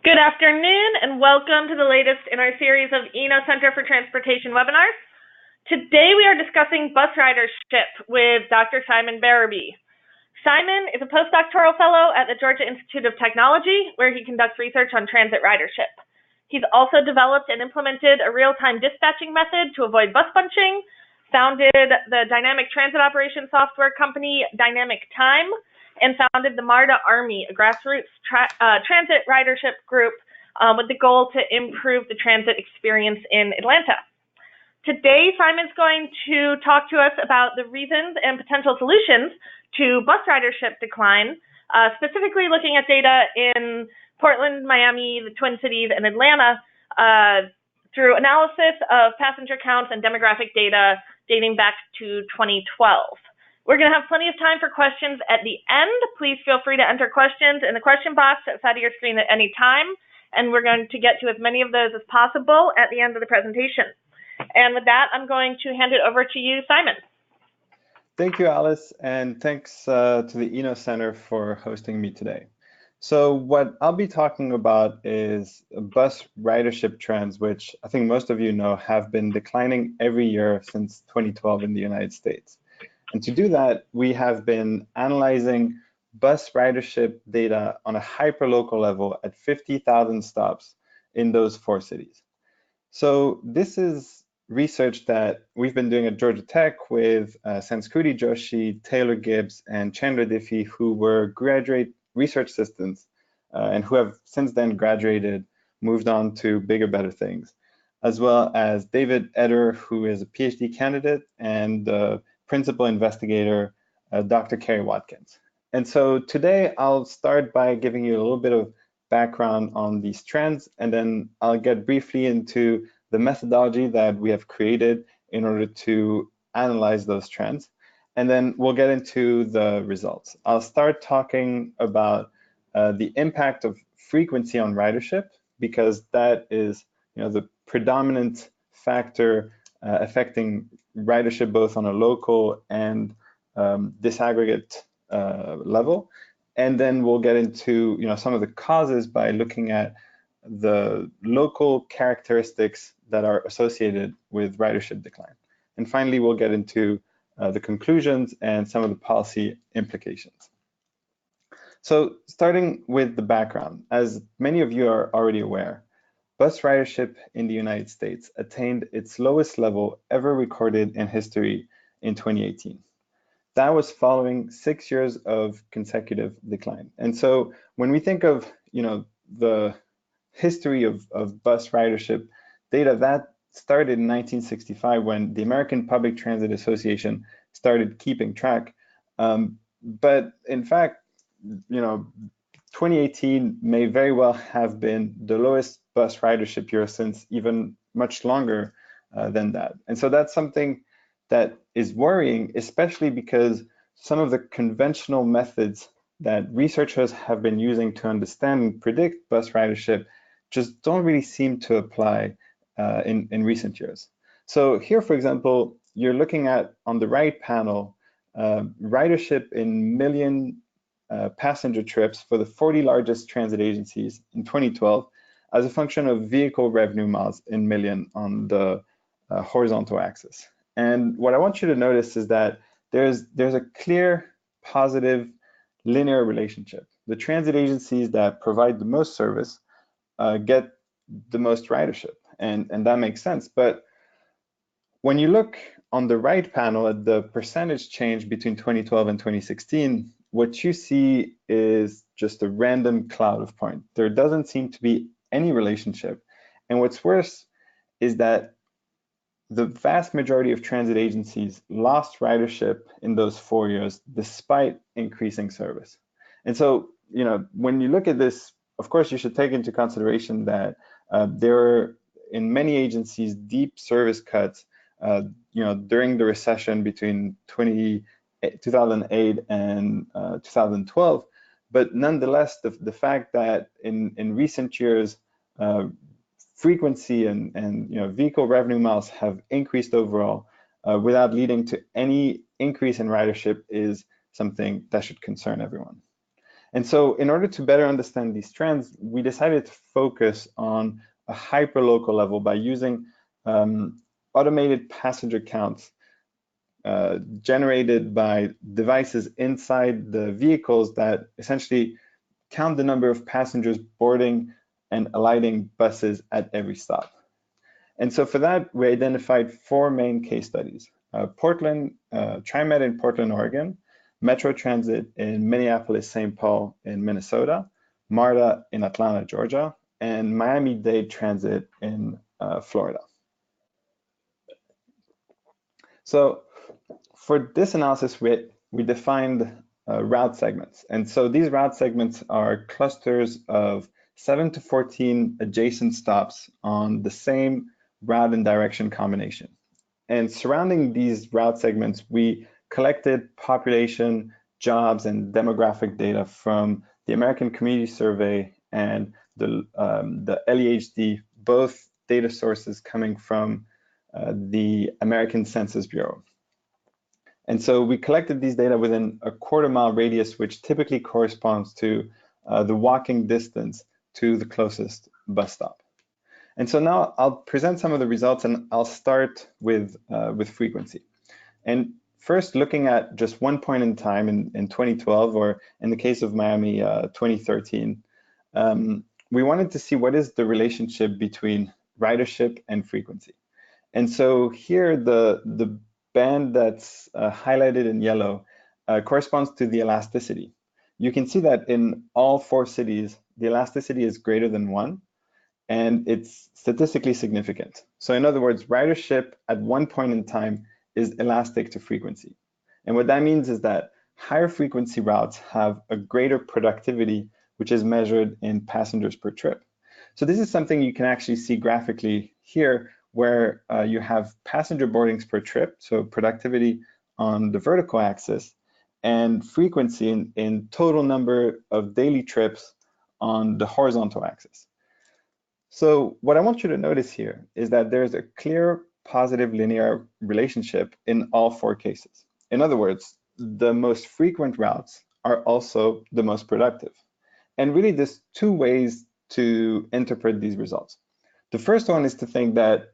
Good afternoon and welcome to the latest in our series of ENO Center for Transportation webinars. Today we are discussing bus ridership with Dr. Simon Berrebi. Simon is a postdoctoral fellow at the Georgia Institute of Technology, where he conducts research on transit ridership. He's also developed and implemented a real-time dispatching method to avoid bus bunching, founded the dynamic transit operations software company Dynamic Time, and founded the MARTA Army, a grassroots transit ridership group with the goal to improve the transit experience in Atlanta. Today, Simon's going to talk to us about the reasons and potential solutions to bus ridership decline, specifically looking at data in Portland, Miami, the Twin Cities, and Atlanta through analysis of passenger counts and demographic data dating back to 2012. We're going to have plenty of time for questions at the end. Please feel free to enter questions in the question box at the side of your screen at any time, and we're going to get to as many of those as possible at the end of the presentation. And with that, I'm going to hand it over to you, Simon. Thank you, Alice, and thanks to the ENO Center for hosting me today. So what I'll be talking about is bus ridership trends, which I think most of you know have been declining every year since 2012 in the United States. And to do that, we have been analyzing bus ridership data on a hyperlocal level at 50,000 stops in those 4 cities. So this is research that we've been doing at Georgia Tech with Sanskruti Joshi, Taylor Gibbs, and Chandra Diffie, who were graduate research assistants and who have since then graduated, moved on to bigger, better things, as well as David Eder, who is a PhD candidate, and principal investigator, Dr. Carrie Watkins. And so today I'll start by giving you a little bit of background on these trends, and then I'll get briefly into the methodology that we have created in order to analyze those trends. And then we'll get into the results. I'll start talking about the impact of frequency on ridership, because that is the predominant factor affecting ridership both on a local and disaggregate level. And then we'll get into some of the causes by looking at the local characteristics that are associated with ridership decline. And finally, we'll get into the conclusions and some of the policy implications. So starting with the background, as many of you are already aware, bus ridership in the United States attained its lowest level ever recorded in history in 2018. That was following 6 years of consecutive decline. And so when we think of the history of bus ridership data, that started in 1965 when the American Public Transit Association started keeping track. But in fact, 2018 may very well have been the lowest bus ridership year since even much longer than that. And so that's something that is worrying, especially because some of the conventional methods that researchers have been using to understand and predict bus ridership just don't really seem to apply in recent years. So here, for example, you're looking at, on the right panel, ridership in million passenger trips for the 40 largest transit agencies in 2012 as a function of vehicle revenue miles in million on the horizontal axis. And what I want you to notice is that there's a clear positive linear relationship. The transit agencies that provide the most service get the most ridership, and that makes sense. But when you look on the right panel at the percentage change between 2012 and 2016, what you see is just a random cloud of points. There doesn't seem to be any relationship. And what's worse is that the vast majority of transit agencies lost ridership in those 4 years despite increasing service. And so, when you look at this, of course, you should take into consideration that there are, in many agencies, deep service cuts during the recession between 2008 and 2012, but nonetheless, the fact that in recent years, frequency and vehicle revenue miles have increased overall without leading to any increase in ridership is something that should concern everyone. And so in order to better understand these trends, we decided to focus on a hyperlocal level by using automated passenger counts generated by devices inside the vehicles that essentially count the number of passengers boarding and alighting buses at every stop. And so for that, we identified 4 main case studies. TriMet in Portland, Oregon, Metro Transit in Minneapolis, St. Paul in Minnesota, MARTA in Atlanta, Georgia, and Miami-Dade Transit in Florida. So for this analysis, we defined route segments. And so these route segments are clusters of 7 to 14 adjacent stops on the same route and direction combination. And surrounding these route segments, we collected population, jobs, and demographic data from the American Community Survey and the LEHD, both data sources coming from the American Census Bureau. And so we collected these data within a quarter-mile radius, which typically corresponds to the walking distance to the closest bus stop. And so now I'll present some of the results, and I'll start with frequency. And first, looking at just one point in time in 2012, or in the case of Miami, 2013, we wanted to see what is the relationship between ridership and frequency. And so here, the band that's highlighted in yellow corresponds to the elasticity. You can see that in all 4 cities, the elasticity is greater than 1, and it's statistically significant. So in other words, ridership at one point in time is elastic to frequency. And what that means is that higher frequency routes have a greater productivity, which is measured in passengers per trip. So this is something you can actually see graphically here, where you have passenger boardings per trip, so productivity on the vertical axis, and frequency in total number of daily trips on the horizontal axis. So what I want you to notice here is that there's a clear positive linear relationship in all 4 cases. In other words, the most frequent routes are also the most productive. And really, there's 2 ways to interpret these results. The first one is to think that,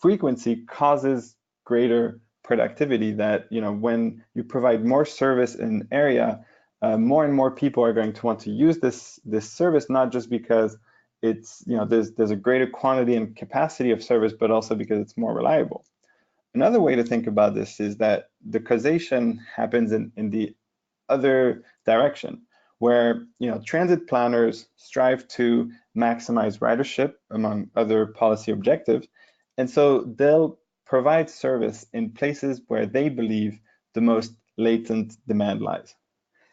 frequency causes greater productivity, that, when you provide more service in an area, more and more people are going to want to use this service, not just because it's, there's a greater quantity and capacity of service, but also because it's more reliable. Another way to think about this is that the causation happens in the other direction, where transit planners strive to maximize ridership among other policy objectives, and so they'll provide service in places where they believe the most latent demand lies.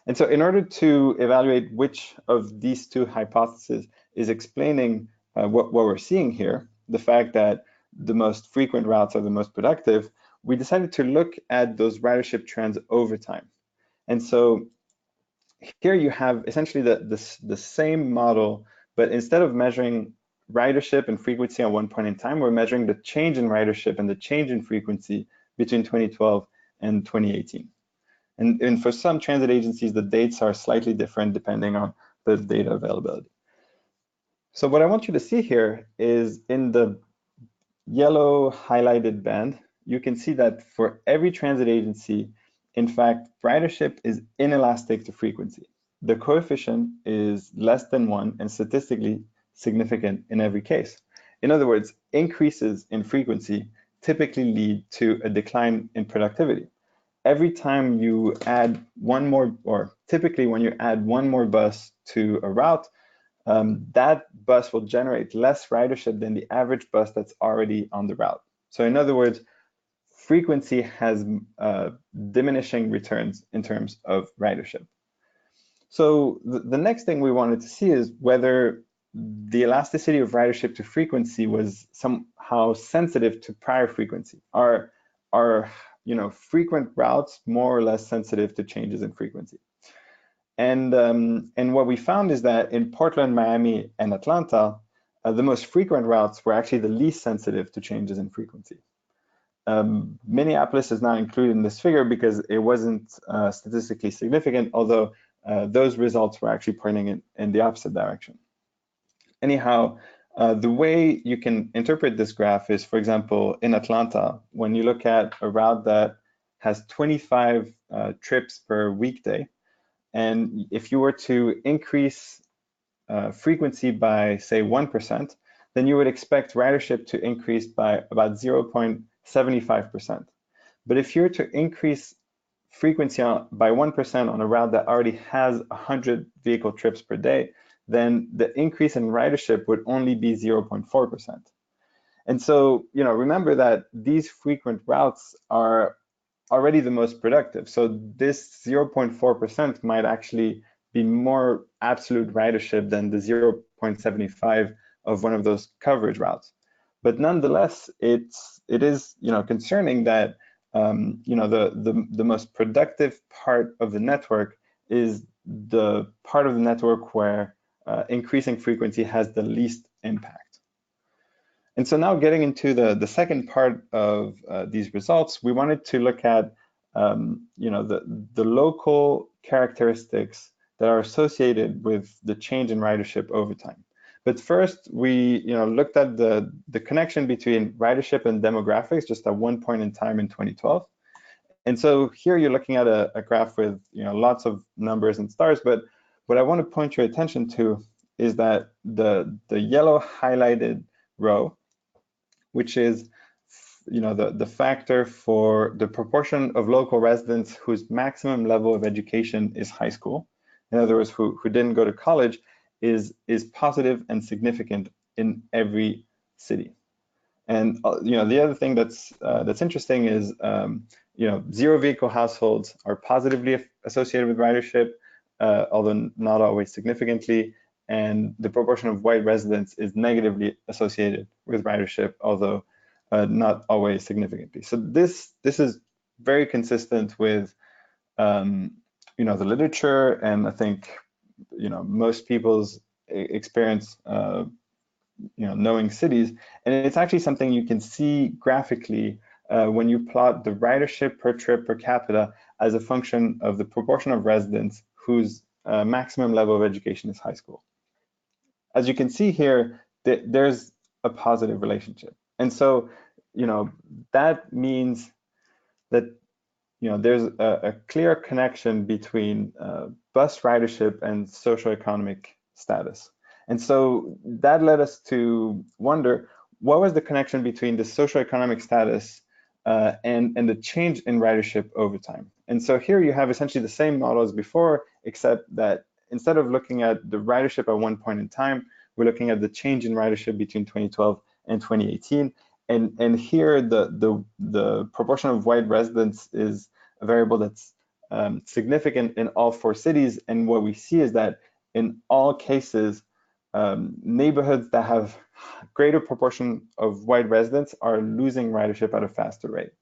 And so in order to evaluate which of these 2 hypotheses is explaining what we're seeing here, the fact that the most frequent routes are the most productive, we decided to look at those ridership trends over time. And so here you have essentially the same model, but instead of measuring ridership and frequency at one point in time, we're measuring the change in ridership and the change in frequency between 2012 and 2018. And for some transit agencies, the dates are slightly different depending on the data availability. So what I want you to see here is in the yellow highlighted band, you can see that for every transit agency, in fact, ridership is inelastic to frequency. The coefficient is less than 1 and statistically significant in every case. In other words, increases in frequency typically lead to a decline in productivity. Every time you add one more, or typically when you add one more bus to a route, that bus will generate less ridership than the average bus that's already on the route. So in other words, frequency has diminishing returns in terms of ridership. So the next thing we wanted to see is whether the elasticity of ridership to frequency was somehow sensitive to prior frequency. Are frequent routes more or less sensitive to changes in frequency? And what we found is that in Portland, Miami, and Atlanta, the most frequent routes were actually the least sensitive to changes in frequency. Minneapolis is not included in this figure because it wasn't statistically significant, although those results were actually pointing in the opposite direction. Anyhow, the way you can interpret this graph is, for example, in Atlanta, when you look at a route that has 25 trips per weekday, and if you were to increase frequency by, say, 1%, then you would expect ridership to increase by about 0.75%. But if you were to increase frequency by 1% on a route that already has 100 vehicle trips per day, then the increase in ridership would only be 0.4%. And so, remember that these frequent routes are already the most productive. So this 0.4% might actually be more absolute ridership than the 0.75 of one of those coverage routes. But nonetheless, it is concerning that the most productive part of the network is the part of the network where increasing frequency has the least impact. And so now getting into the second part of these results, we wanted to look at the local characteristics that are associated with the change in ridership over time. But first, we looked at the connection between ridership and demographics just at one point in time in 2012. And so here you're looking at a graph with lots of numbers and stars, but what I want to point your attention to is that the yellow highlighted row, which is the factor for the proportion of local residents whose maximum level of education is high school, in other words, who didn't go to college, is positive and significant in every city. And the other thing that's interesting is zero vehicle households are positively associated with ridership, although not always significantly, and the proportion of white residents is negatively associated with ridership, although not always significantly. So this is very consistent with the literature, and I think most people's experience knowing cities, and it's actually something you can see graphically when you plot the ridership per trip per capita as a function of the proportion of residents whose maximum level of education is high school. As you can see here, there's a positive relationship. And so, that means that, there's a clear connection between bus ridership and socioeconomic status. And so that led us to wonder, what was the connection between the socioeconomic status and the change in ridership over time? And so here you have essentially the same model as before, except that instead of looking at the ridership at one point in time, we're looking at the change in ridership between 2012 and 2018. And here the proportion of white residents is a variable that's significant in all four cities. And what we see is that in all cases, neighborhoods that have greater proportion of white residents are losing ridership at a faster rate.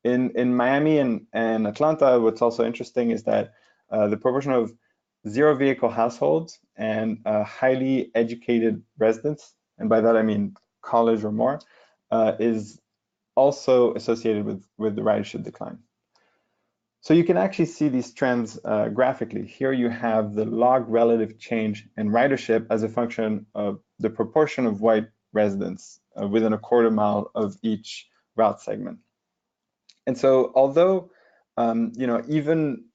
In Miami and Atlanta, what's also interesting is that the proportion of zero vehicle households and highly educated residents, and by that I mean college or more, is also associated with the ridership decline. So you can actually see these trends graphically. Here you have the log relative change in ridership as a function of the proportion of white residents within a quarter mile of each route segment. And so although even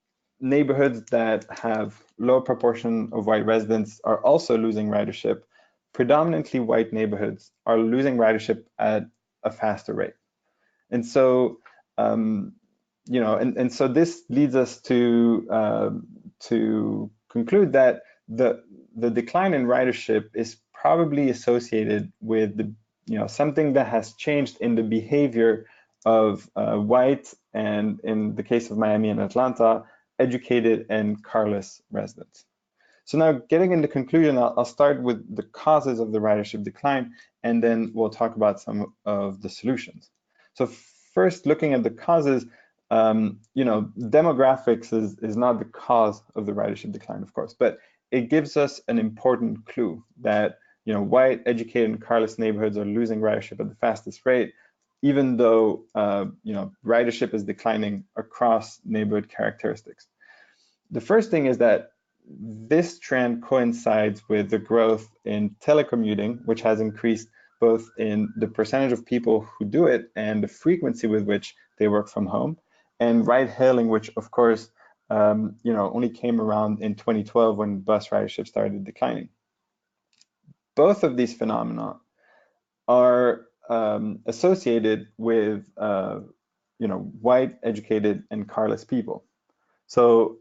neighborhoods that have low proportion of white residents are also losing ridership, predominantly white neighborhoods are losing ridership at a faster rate. And so and so this leads us to conclude that the decline in ridership is probably associated with something that has changed in the behavior of white, and in the case of Miami and Atlanta, educated and carless residents. So now, getting into conclusion, I'll start with the causes of the ridership decline, and then we'll talk about some of the solutions. So first, looking at the causes, demographics is not the cause of the ridership decline, of course, but it gives us an important clue that white, educated, and carless neighborhoods are losing ridership at the fastest rate, even though ridership is declining across neighborhood characteristics. The first thing is that this trend coincides with the growth in telecommuting, which has increased both in the percentage of people who do it and the frequency with which they work from home, and ride hailing, which of course only came around in 2012 when bus ridership started declining. Both of these phenomena are associated with white, educated, and carless people. So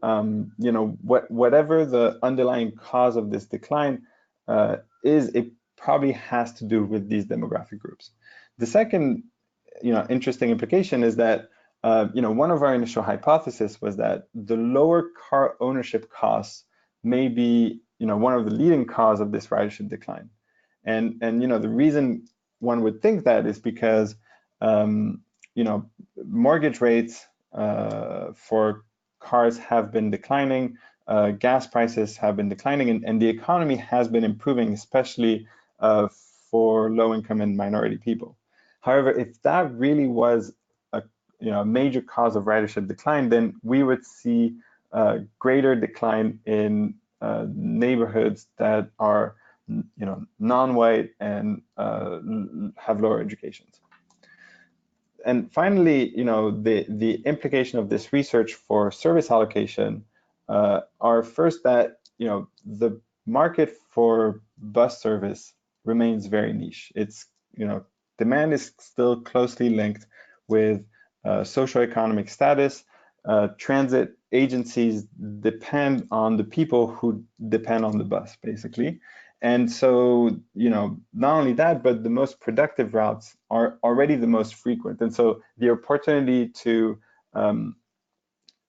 whatever the underlying cause of this decline it probably has to do with these demographic groups. The second interesting implication is that one of our initial hypotheses was that the lower car ownership costs may be one of the leading cause of this ridership decline. And the reason one would think that is because mortgage rates for cars have been declining, gas prices have been declining, and the economy has been improving, especially for low-income and minority people. However, if that really was a major cause of ridership decline, then we would see a greater decline in neighborhoods that are non-white and have lower educations. And finally, the implication of this research for service allocation are first that the market for bus service remains very niche. It's demand is still closely linked with socioeconomic status. Transit agencies depend on the people who depend on the bus, basically. And so, not only that, but the most productive routes are already the most frequent. And so the opportunity to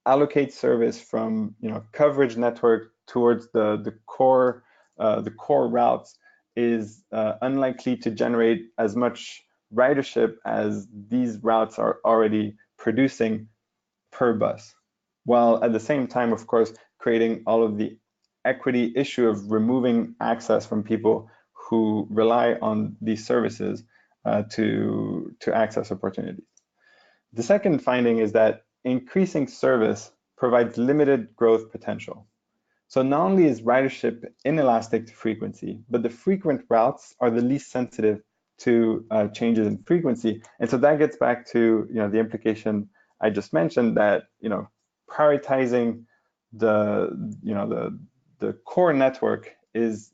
allocate service from, coverage network towards the core routes is unlikely to generate as much ridership as these routes are already producing per bus, while at the same time, of course, creating all of the equity issue of removing access from people who rely on these services to access opportunities. The second finding is that increasing service provides limited growth potential. So not only is ridership inelastic to frequency, but the frequent routes are the least sensitive to changes in frequency. And so that gets back to the implication I just mentioned, that prioritizing the core network is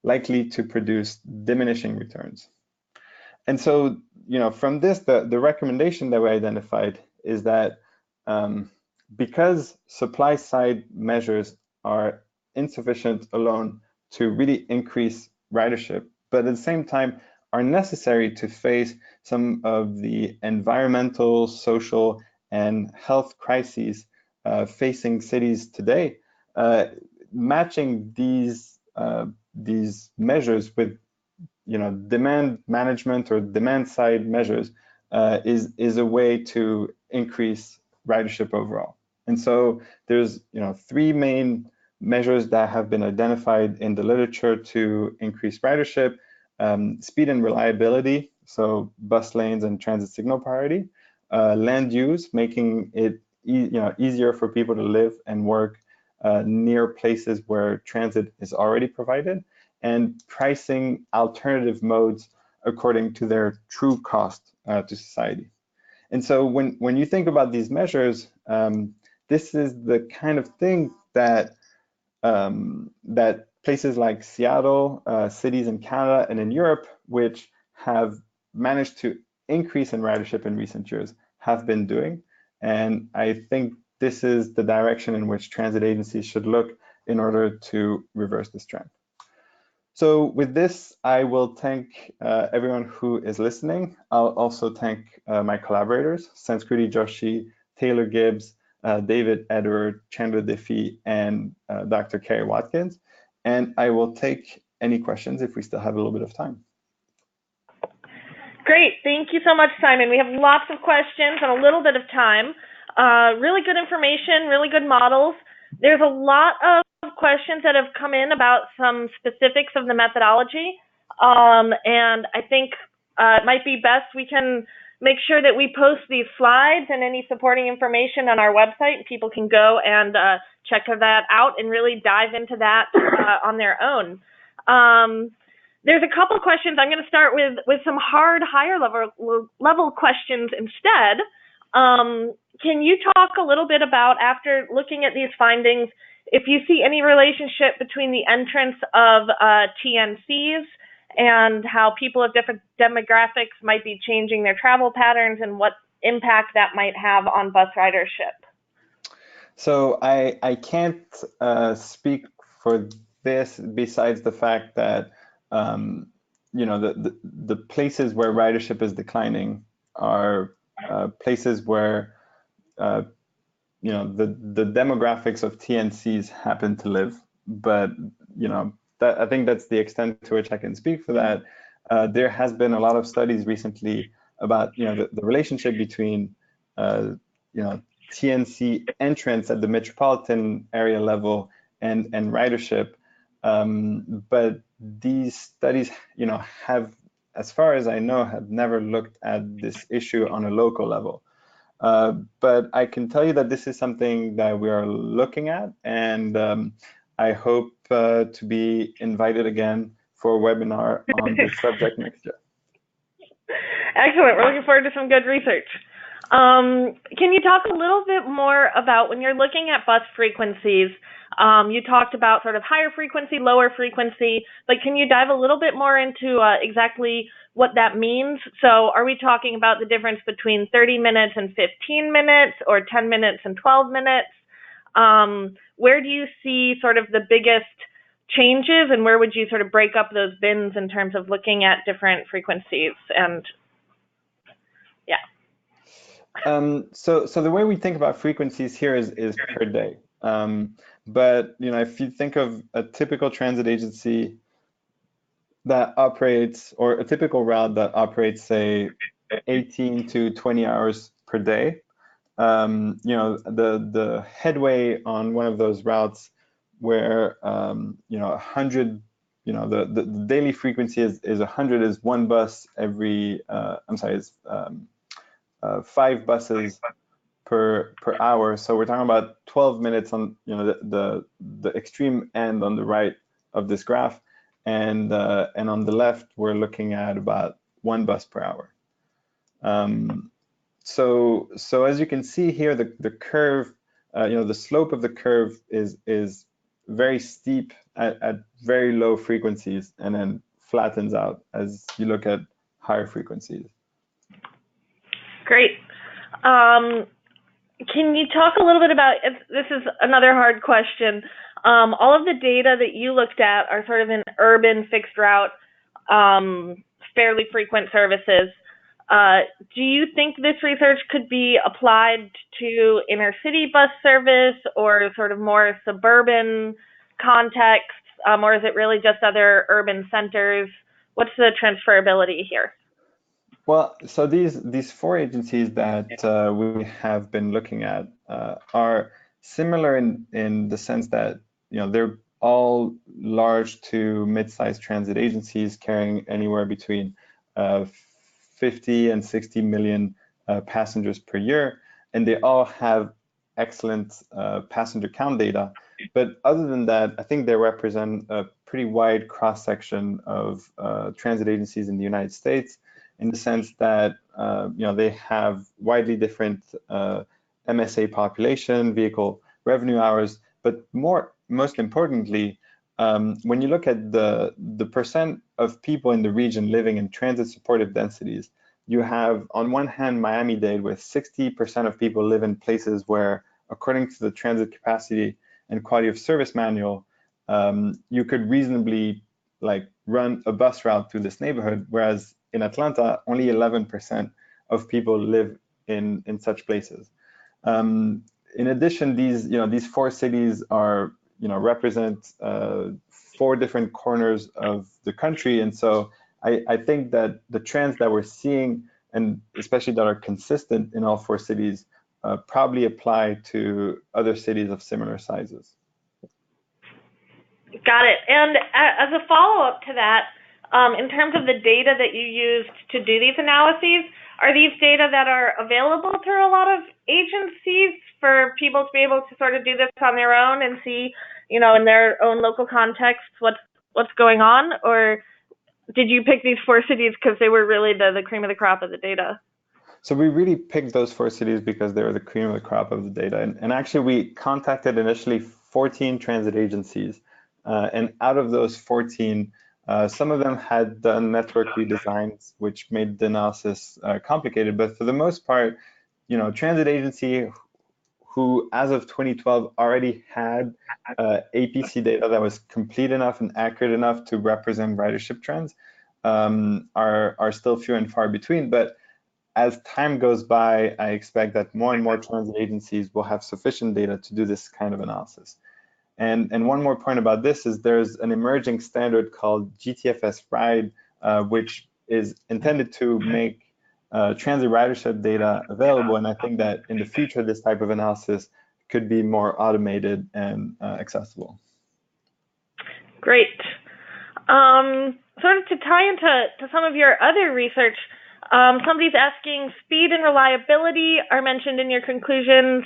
likely to produce diminishing returns. And so from this, the recommendation that we identified is that because supply side measures are insufficient alone to really increase ridership, but at the same time are necessary to face some of the environmental, social, and health crises facing cities today, matching these measures with demand management or demand side measures is a way to increase ridership overall. And so there's three main measures that have been identified in the literature to increase ridership: speed and reliability, so bus lanes and transit signal priority; land use, making it easier for people to live and work near places where transit is already provided; and pricing alternative modes according to their true cost to society. And so when you think about these measures, this is the kind of thing that that places like Seattle, cities in Canada and in Europe, which have managed to increase in ridership in recent years, have been doing. And I think this is the direction in which transit agencies should look in order to reverse this trend. So with this, I will thank everyone who is listening. I'll also thank my collaborators, Sanskruti Joshi, Taylor Gibbs, David Edward, Chandra Diffie, and Dr. Carrie Watkins. And I will take any questions if we still have a little bit of time. Great. Thank you so much, Simon. We have lots of questions and a little bit of time. Really good information, really good models. There's a lot of questions that have come in about some specifics of the methodology. And I think it might be best we can make sure that we post these slides and any supporting information on our website. People can go and check that out and really dive into that on their own. There's a couple questions. I'm going to start with some hard, higher level questions instead. Can you talk a little bit about, after looking at these findings, if you see any relationship between the entrance of TNCs and how people of different demographics might be changing their travel patterns and what impact that might have on bus ridership? So I can't speak for this besides the fact that the places where ridership is declining are places where the demographics of TNCs happen to live. But I think that's the extent to which I can speak for that. There has been a lot of studies recently about the relationship between TNC entrance at the metropolitan area level and ridership. But these studies, have, as far as I know, have never looked at this issue on a local level. But I can tell you that this is something that we are looking at, and I hope to be invited again for a webinar on this subject next year. Excellent. We're looking forward to some good research. Can you talk a little bit more about, when you're looking at bus frequencies, you talked about sort of higher frequency, lower frequency, but can you dive a little bit more into exactly what that means? So are we talking about the difference between 30 minutes and 15 minutes, or 10 minutes and 12 minutes? Where do you see sort of the biggest changes, and where would you sort of break up those bins in terms of looking at different frequencies? And yeah. So the way we think about frequencies here is per day. But if you think of a typical transit agency that operates, or a typical route that operates, say, 18 to 20 hours per day, the headway on one of those routes where 100, the daily frequency is 100, is one bus every is 5 buses per hour. So we're talking about 12 minutes on the extreme end on the right of this graph, and on the left we're looking at about 1 bus per hour. So as you can see here, the curve, the slope of the curve is very steep at very low frequencies, and then flattens out as you look at higher frequencies. Great. Can you talk a little bit about, this is another hard question, all of the data that you looked at are sort of in urban fixed route, fairly frequent services. Do you think this research could be applied to inner city bus service, or sort of more suburban contexts, or is it really just other urban centers? What's the transferability here? Well, so these 4 agencies that we have been looking at are similar in the sense that they're all large to mid-sized transit agencies carrying anywhere between 50 and 60 million passengers per year, and they all have excellent passenger count data. But other than that, I think they represent a pretty wide cross-section of transit agencies in the United States, in the sense that they have widely different MSA population, vehicle revenue hours, but most importantly, when you look at the percent of people in the region living in transit supportive densities, you have on one hand Miami-Dade, with 60% of people live in places where, according to the Transit Capacity and Quality of Service Manual, you could reasonably run a bus route through this neighborhood, whereas in Atlanta, only 11% of people live in such places. In addition, these 4 cities are represent 4 different corners of the country, and so I think that the trends that we're seeing, and especially that are consistent in all 4 cities, probably apply to other cities of similar sizes. Got it. And as a follow-up to that, In terms of the data that you used to do these analyses, are these data that are available through a lot of agencies for people to be able to sort of do this on their own and see, in their own local context what's going on? Or did you pick these 4 cities because they were really the cream of the crop of the data? So we really picked those 4 cities because they were the cream of the crop of the data. And actually, we contacted initially 14 transit agencies. And out of those 14, some of them had done network redesigns, which made the analysis complicated. But for the most part, transit agency who, as of 2012, already had APC data that was complete enough and accurate enough to represent ridership trends, are still few and far between. But as time goes by, I expect that more and more transit agencies will have sufficient data to do this kind of analysis. And one more point about this is there's an emerging standard called GTFS Ride, which is intended to make transit ridership data available. And I think that in the future, this type of analysis could be more automated and accessible. Great. Sort of to tie into some of your other research, somebody's asking, speed and reliability are mentioned in your conclusions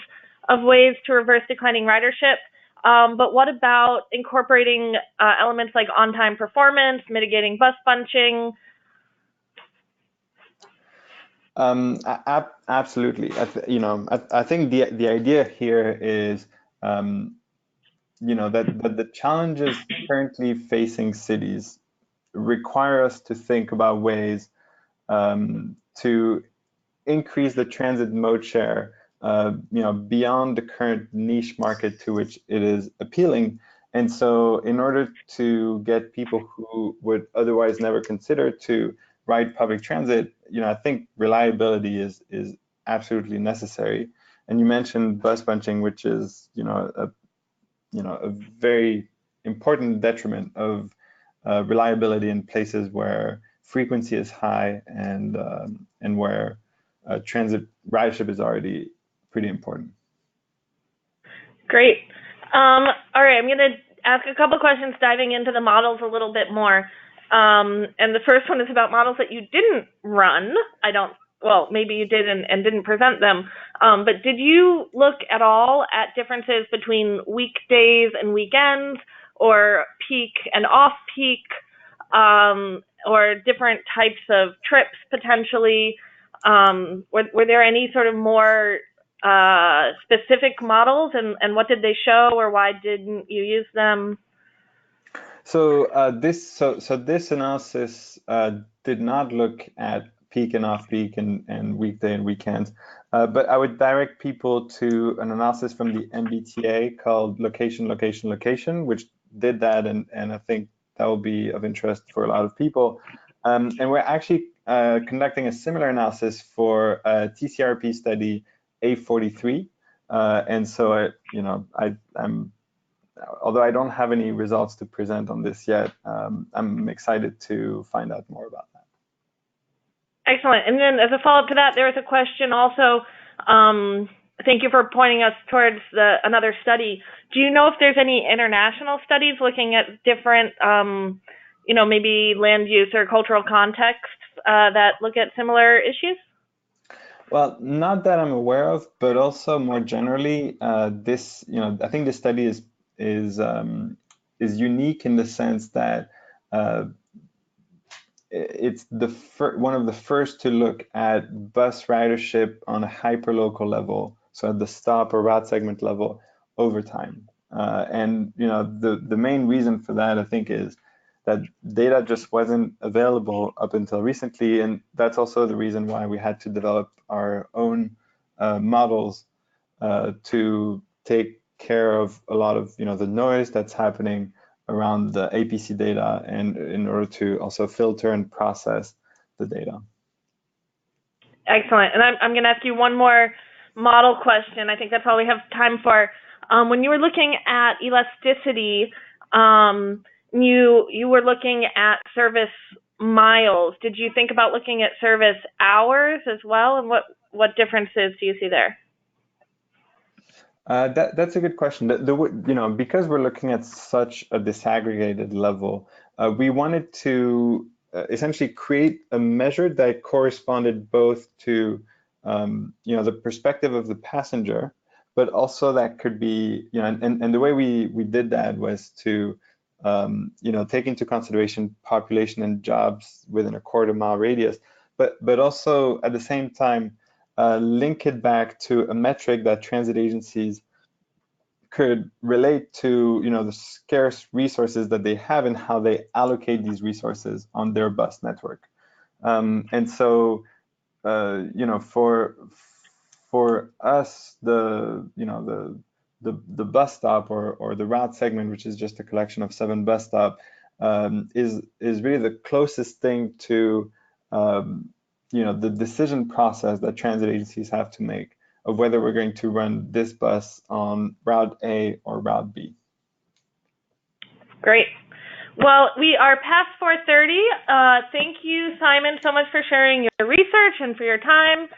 of ways to reverse declining ridership. But what about incorporating elements like on-time performance, mitigating bus bunching? Absolutely. I think the idea here is, that the challenges currently facing cities require us to think about ways to increase the transit mode share, beyond the current niche market to which it is appealing. And so in order to get people who would otherwise never consider to ride public transit, I think reliability is absolutely necessary. And you mentioned bus bunching, which is, a very important detriment of reliability in places where frequency is high and where transit ridership is already pretty important. Great. All right, I'm going to ask a couple questions diving into the models a little bit more. And the first one is about models that you didn't run. Maybe you did and didn't present them. But did you look at all at differences between weekdays and weekends, or peak and off-peak, or different types of trips potentially? Were there any sort of more specific models, and what did they show, or why didn't you use them? So this analysis did not look at peak and off-peak and weekday and weekends, but I would direct people to an analysis from the MBTA called Location, Location, Location, which did that, and I think that will be of interest for a lot of people. And we're actually conducting a similar analysis for a TCRP study A43, and so I'm although I don't have any results to present on this yet, I'm excited to find out more about that. Excellent. And then as a follow-up to that, there was a question also. Thank you for pointing us towards another study. Do you know if there's any international studies looking at different, maybe land use or cultural contexts that look at similar issues? Well, not that I'm aware of, but also more generally, I think this study is unique in the sense that it's one of the first to look at bus ridership on a hyperlocal level, so at the stop or route segment level over time. And the main reason for that, I think, is that data just wasn't available up until recently, and that's also the reason why we had to develop our own models to take care of a lot of the noise that's happening around the APC data, and in order to also filter and process the data. Excellent. And I'm going to ask you one more model question. I think that's all we have time for. When you were looking at elasticity, you were looking at service miles. Did you think about looking at service hours as well? And what differences do you see there? That's a good question. Because we're looking at such a disaggregated level, we wanted to essentially create a measure that corresponded both to the perspective of the passenger, but also that could be, and the way we did that was to take into consideration population and jobs within a quarter-mile radius, but also at the same time link it back to a metric that transit agencies could relate to, the scarce resources that they have and how they allocate these resources on their bus network. And so, for us, the bus stop or the route segment, which is just a collection of 7 bus stops, is really the closest thing to the decision process that transit agencies have to make of whether we're going to run this bus on Route A or Route B. Great. Well, we are past 4:30. Thank you, Simon, so much for sharing your research and for your time.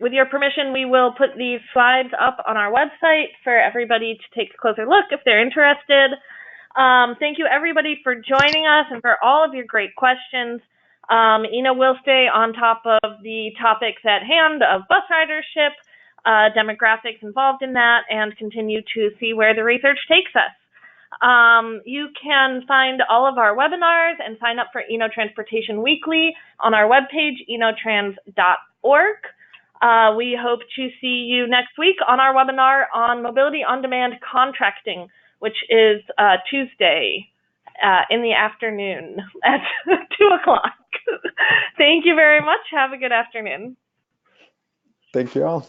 With your permission, we will put these slides up on our website for everybody to take a closer look if they're interested. Thank you, everybody, for joining us and for all of your great questions. Ina will stay on top of the topics at hand of bus ridership, demographics involved in that, and continue to see where the research takes us. You can find all of our webinars and sign up for Eno Transportation Weekly on our webpage, enotrans.org. We hope to see you next week on our webinar on mobility on demand contracting, which is Tuesday in the afternoon at 2 o'clock. Thank you very much. Have a good afternoon. Thank you all.